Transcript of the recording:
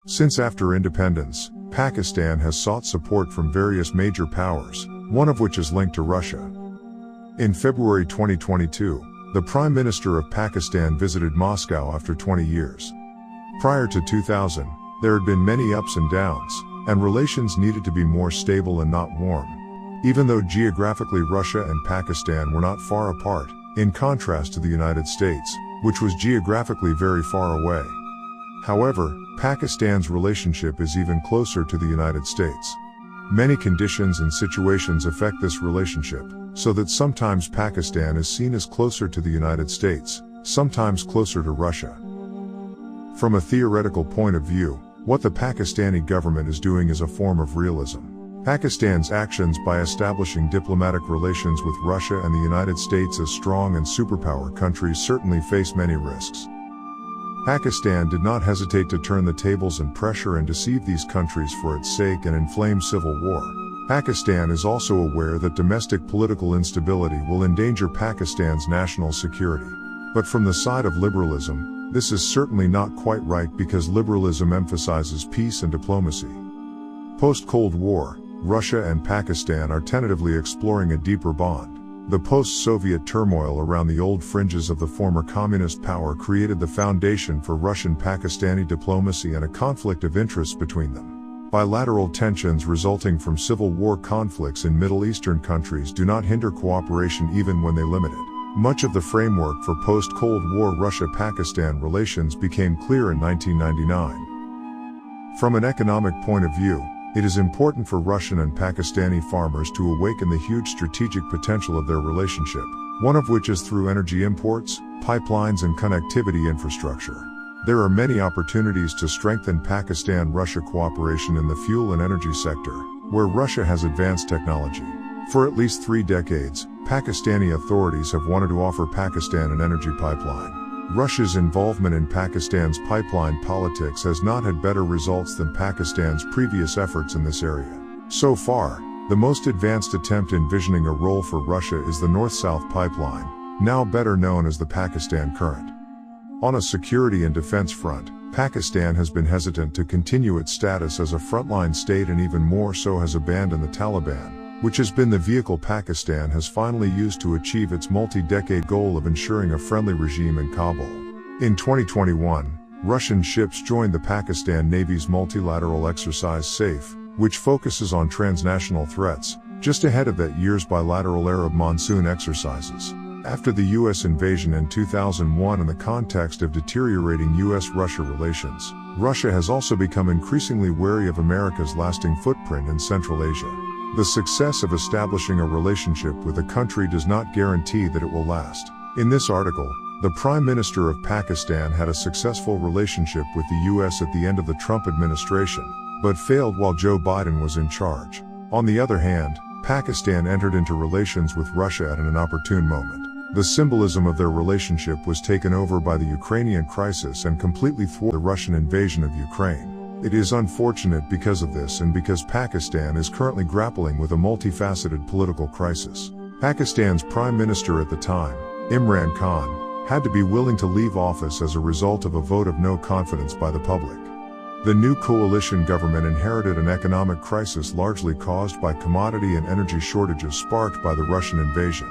Since after independence, Pakistan has sought support from various major powers, one of which is linked to Russia. In February 2022, the Prime Minister of Pakistan visited Moscow after 20 years. Prior to 2000, there had been many ups and downs, and relations needed to be more stable and not warm. Even though geographically Russia and Pakistan were not far apart, in contrast to the United States, which was geographically very far away. However, Pakistan's relationship is even closer to the United States. Many conditions and situations affect this relationship, so that sometimes Pakistan is seen as closer to the United States, sometimes closer to Russia. From a theoretical point of view, what the Pakistani government is doing is a form of realism. Pakistan's actions by establishing diplomatic relations with Russia and the United States as strong and superpower countries certainly face many risks. Pakistan did not hesitate to turn the tables and pressure and deceive these countries for its sake and inflame civil war. Pakistan is also aware that domestic political instability will endanger Pakistan's national security. But from the side of liberalism, this is certainly not quite right because liberalism emphasizes peace and diplomacy. Post-Cold War, Russia and Pakistan are tentatively exploring a deeper bond. The post-Soviet turmoil around the old fringes of the former communist power created the foundation for Russian-Pakistani diplomacy and a conflict of interests between them. Bilateral tensions resulting from civil war conflicts in Middle Eastern countries do not hinder cooperation even when they limit it. Much of the framework for post-Cold War Russia-Pakistan relations became clear in 1999. From an economic point of view, it is important for Russian and Pakistani farmers to awaken the huge strategic potential of their relationship, one of which is through energy imports, pipelines and connectivity infrastructure. There are many opportunities to strengthen Pakistan-Russia cooperation in the fuel and energy sector, where Russia has advanced technology. For at least 3 decades, Pakistani authorities have wanted to offer Pakistan an energy pipeline. Russia's involvement in Pakistan's pipeline politics has not had better results than Pakistan's previous efforts in this area. So far, the most advanced attempt envisioning a role for Russia is the North-South pipeline, now better known as the Pakistan Current. On a security and defense front, Pakistan has been hesitant to continue its status as a frontline state and even more so has abandoned the Taliban, which has been the vehicle Pakistan has finally used to achieve its multi-decade goal of ensuring a friendly regime in Kabul. In 2021, Russian ships joined the Pakistan Navy's multilateral exercise SAFE, which focuses on transnational threats, just ahead of that year's bilateral Arab monsoon exercises. After the U.S. invasion in 2001 in the context of deteriorating U.S.-Russia relations, Russia has also become increasingly wary of America's lasting footprint in Central Asia. The success of establishing a relationship with a country does not guarantee that it will last. In this article, the Prime Minister of Pakistan had a successful relationship with the U.S. at the end of the Trump administration, but failed while Joe Biden was in charge. On the other hand, Pakistan entered into relations with Russia at an inopportune moment. The symbolism of their relationship was taken over by the Ukrainian crisis and completely thwarted the Russian invasion of Ukraine. It is unfortunate because of this and because Pakistan is currently grappling with a multifaceted political crisis. Pakistan's Prime Minister at the time, Imran Khan, had to be willing to leave office as a result of a vote of no confidence by the public. The new coalition government inherited an economic crisis largely caused by commodity and energy shortages sparked by the Russian invasion.